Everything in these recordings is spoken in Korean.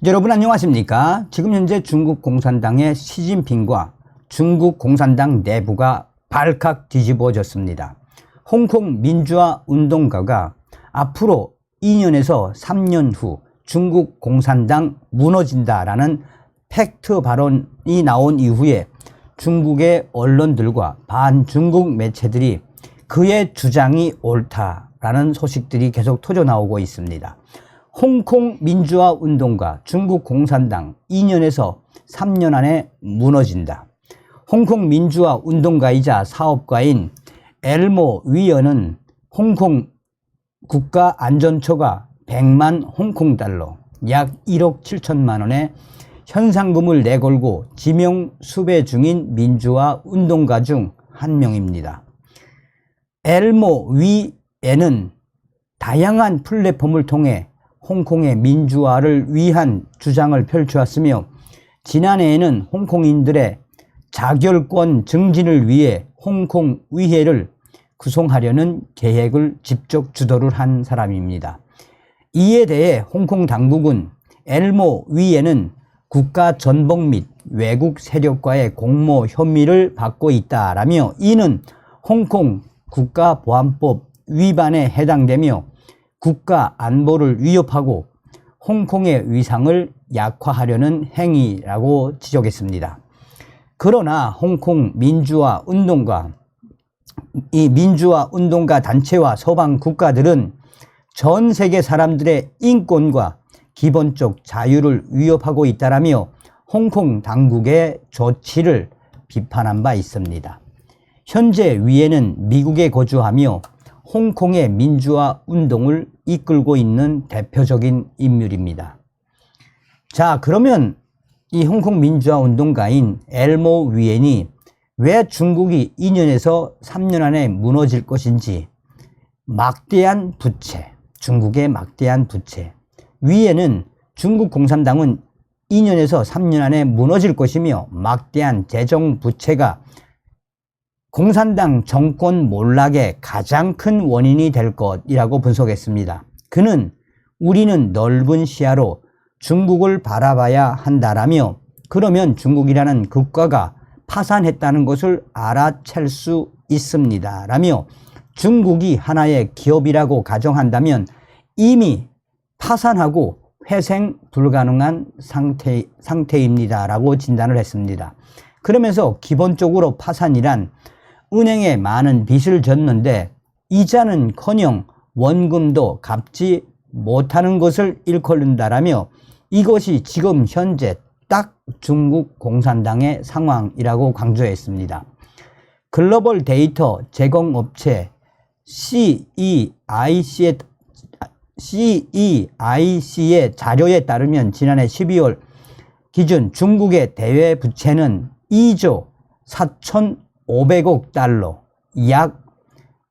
여러분 안녕하십니까? 지금 현재 중국 공산당의 시진핑과 중국 공산당 내부가 발칵 뒤집어졌습니다. 홍콩 민주화 운동가가 앞으로 2년에서 3년 후 중국 공산당 무너진다라는 팩트 발언이 나온 이후에 중국의 언론들과 반중국 매체들이 그의 주장이 옳다라는 소식들이 계속 터져나오고 있습니다. 홍콩 민주화 운동가 중국 공산당 2년에서 3년 안에 무너진다. 홍콩 민주화 운동가이자 사업가인 엘모 위원은 홍콩 국가안전처가 100만 홍콩 달러 약 1억 7천만 원의 현상금을 내걸고 지명 수배 중인 민주화 운동가 중 한 명입니다. 엘모 위에는 다양한 플랫폼을 통해 홍콩의 민주화를 위한 주장을 펼쳐왔으며 지난해에는 홍콩인들의 자결권 증진을 위해 홍콩 의회를 구성하려는 계획을 직접 주도를 한 사람입니다. 이에 대해 홍콩 당국은 엘모 위에는 국가 전복 및 외국 세력과의 공모 혐의를 받고 있다라며 이는 홍콩 국가보안법 위반에 해당되며 국가 안보를 위협하고 홍콩의 위상을 약화하려는 행위라고 지적했습니다. 그러나 홍콩 민주화 운동가 단체와 서방 국가들은 전 세계 사람들의 인권과 기본적 자유를 위협하고 있다라며 홍콩 당국의 조치를 비판한 바 있습니다. 현재 위에는 미국에 거주하며 홍콩의 민주화 운동을 이끌고 있는 대표적인 인물입니다. 자, 그러면 이 홍콩 민주화 운동가인 엘모 위엔이 왜 중국이 2년에서 3년 안에 무너질 것인지 막대한 부채, 중국의 막대한 부채. 위에는 중국 공산당은 2년에서 3년 안에 무너질 것이며 막대한 재정 부채가 공산당 정권 몰락의 가장 큰 원인이 될 것이라고 분석했습니다. 그는 우리는 넓은 시야로 중국을 바라봐야 한다라며 그러면 중국이라는 국가가 파산했다는 것을 알아챌 수 있습니다. 라며 중국이 하나의 기업이라고 가정한다면 이미 파산하고 회생 불가능한 상태입니다. 라고 진단을 했습니다. 그러면서 기본적으로 파산이란 은행에 많은 빚을 졌는데 이자는커녕 원금도 갚지 못하는 것을 일컬는다라며 이것이 지금 현재 딱 중국 공산당의 상황이라고 강조했습니다. 글로벌 데이터 제공업체 CEIC의 자료에 따르면 지난해 12월 기준 중국의 대외 부채는 2조 4,500억 달러, 약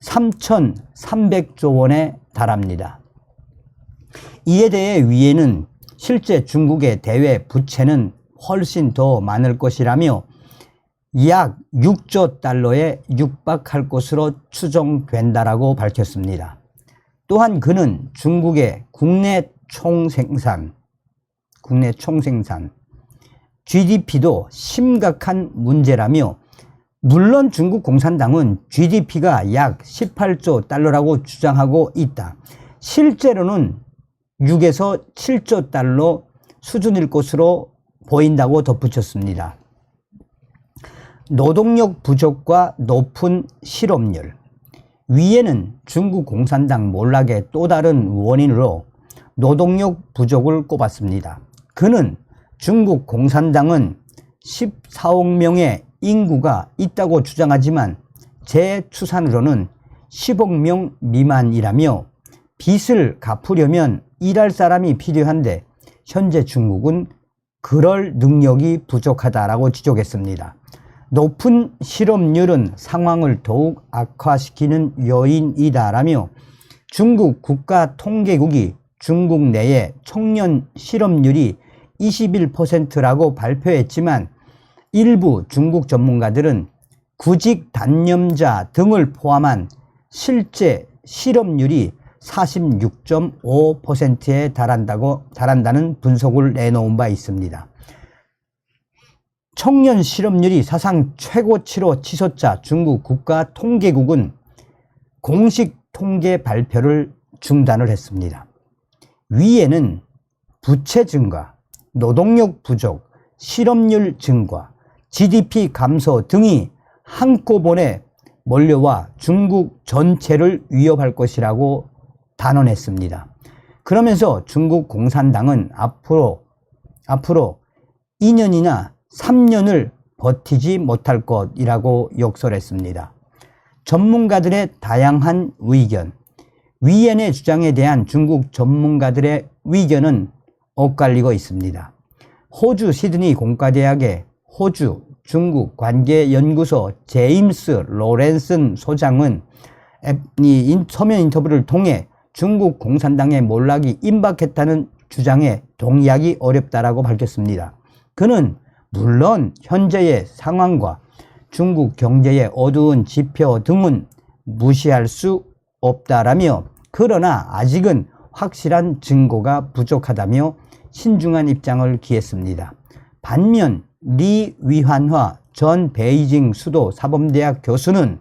3,300조 원에 달합니다. 이에 대해 위에는 실제 중국의 대외 부채는 훨씬 더 많을 것이라며 약 6조 달러에 육박할 것으로 추정된다라고 밝혔습니다. 또한 그는 중국의 국내 총생산 GDP도 심각한 문제라며 물론 중국 공산당은 GDP가 약 18조 달러라고 주장하고 있다. 실제로는 6에서 7조 달러 수준일 것으로 보인다고 덧붙였습니다. 노동력 부족과 높은 실업률. 위에는 중국 공산당 몰락의 또 다른 원인으로 노동력 부족을 꼽았습니다. 그는 중국 공산당은 14억 명의 인구가 있다고 주장하지만 제 추산으로는 10억 명 미만이라며 빚을 갚으려면 일할 사람이 필요한데 현재 중국은 그럴 능력이 부족하다라고 지적했습니다. 높은 실업률은 상황을 더욱 악화시키는 요인이다라며 중국 국가통계국이 중국 내의 청년 실업률이 21%라고 발표했지만 일부 중국 전문가들은 구직 단념자 등을 포함한 실제 실업률이 46.5%에 달한다는 분석을 내놓은 바 있습니다. 청년 실업률이 사상 최고치로 치솟자 중국 국가통계국은 공식 통계 발표를 중단을 했습니다. 위에는 부채 증가, 노동력 부족, 실업률 증가, GDP 감소 등이 한꺼번에 몰려와 중국 전체를 위협할 것이라고 단언했습니다. 그러면서 중국 공산당은 앞으로 2년이나 3년을 버티지 못할 것이라고 욕설했습니다. 전문가들의 다양한 의견, 위엔의 주장에 대한 중국 전문가들의 의견은 엇갈리고 있습니다. 호주 시드니 공과대학의 호주 중국 관계연구소 제임스 로렌슨 소장은 서면 인터뷰를 통해 중국 공산당의 몰락이 임박했다는 주장에 동의하기 어렵다라고 밝혔습니다. 그는 물론 현재의 상황과 중국 경제의 어두운 지표 등은 무시할 수 없다라며, 그러나 아직은 확실한 증거가 부족하다며 신중한 입장을 기했습니다. 반면 리 위환화 전 베이징 수도 사범대학 교수는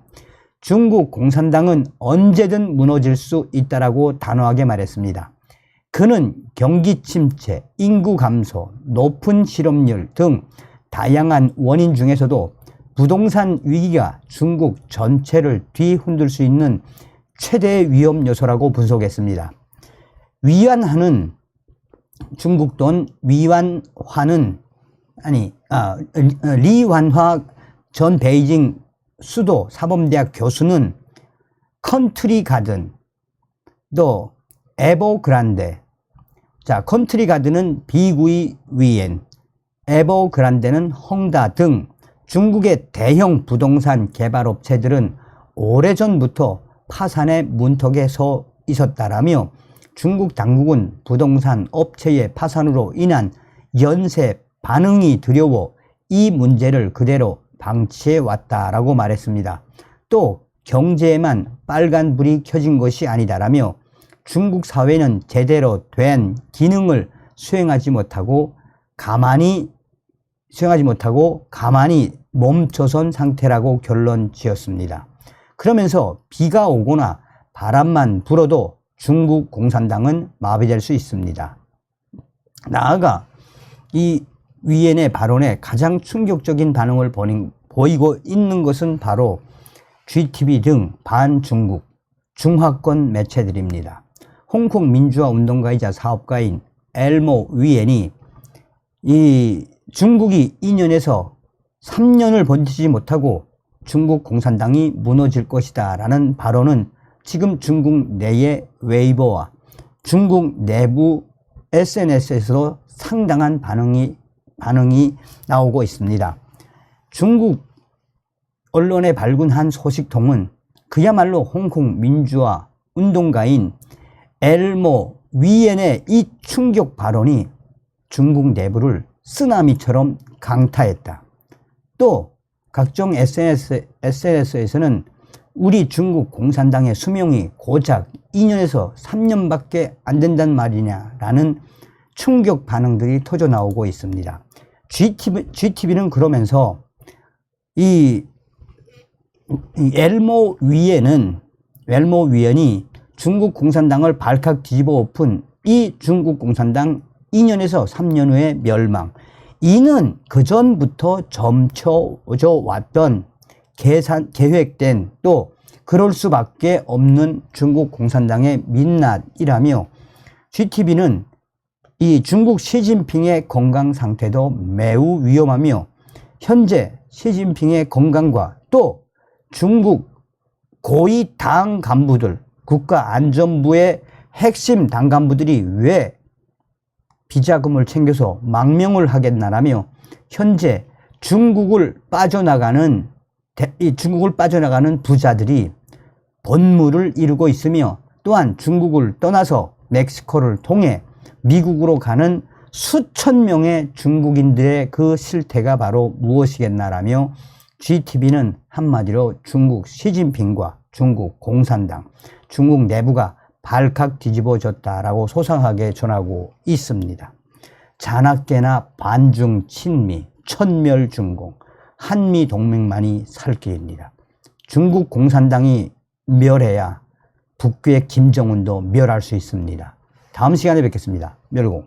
중국 공산당은 언제든 무너질 수 있다라고 단호하게 말했습니다. 그는 경기 침체, 인구 감소, 높은 실업률 등 다양한 원인 중에서도 부동산 위기가 중국 전체를 뒤흔들 수 있는 최대 위험 요소라고 분석했습니다. 위안화는 중국 돈 위안화는 리완화 전 베이징 수도 사범대학 교수는 컨트리 가든, 또 에버그란데, 컨트리 가든은 비구이 위엔, 에버그란데는 헝다 등 중국의 대형 부동산 개발업체들은 오래전부터 파산의 문턱에 서 있었다라며, 중국 당국은 부동산 업체의 파산으로 인한 연쇄 반응이 두려워 이 문제를 그대로 방치해 왔다라고 말했습니다. 또 경제에만 빨간불이 켜진 것이 아니다라며, 중국 사회는 제대로 된 기능을 수행하지 못하고 가만히 멈춰선 상태라고 결론 지었습니다. 그러면서 비가 오거나 바람만 불어도 중국 공산당은 마비될 수 있습니다. 나아가 이 위엔의 발언에 가장 충격적인 반응을 보이고 있는 것은 바로 GTV 등 반중국 중화권 매체들입니다. 홍콩 민주화 운동가이자 사업가인 엘모 위엔이 이 중국이 2년에서 3년을 버티지 못하고 중국 공산당이 무너질 것이다 라는 발언은 지금 중국 내의 웨이보와 중국 내부 SNS에서도 상당한 반응이 나오고 있습니다. 중국 언론에 발군한 소식통은 그야말로 홍콩 민주화 운동가인 엘모 위엔의 이 충격 발언이 중국 내부를 쓰나미처럼 강타했다. 또 각종 SNS에서는 우리 중국 공산당의 수명이 고작 2년에서 3년밖에 안 된단 말이냐라는 충격 반응들이 터져 나오고 있습니다. GTV는 그러면서 이 엘모 위엔이 중국 공산당을 발칵 뒤집어 엎은 이 중국 공산당 2년에서 3년 후에 멸망, 이는 그전부터 점쳐져 왔던 계획된, 또 그럴 수밖에 없는 중국 공산당의 민낯이라며, GTV는 이 중국 시진핑의 건강 상태도 매우 위험하며 현재 시진핑의 건강과 또 중국 고위 당 간부들, 국가안전부의 핵심 당 간부들이 왜 비자금을 챙겨서 망명을 하겠나라며 현재 중국을 빠져나가는 부자들이 번물을 이루고 있으며, 또한 중국을 떠나서 멕시코를 통해 미국으로 가는 수천 명의 중국인들의 그 실태가 바로 무엇이겠나라며, GTV는 한마디로 중국 시진핑과 중국 공산당, 중국 내부가 발칵 뒤집어졌다라고 소상하게 전하고 있습니다. 잔악계나 반중 친미, 천멸중공, 한미 동맹만이 살 길입니다. 중국 공산당이 멸해야 북괴 김정은도 멸할 수 있습니다. 다음 시간에 뵙겠습니다. 멸공.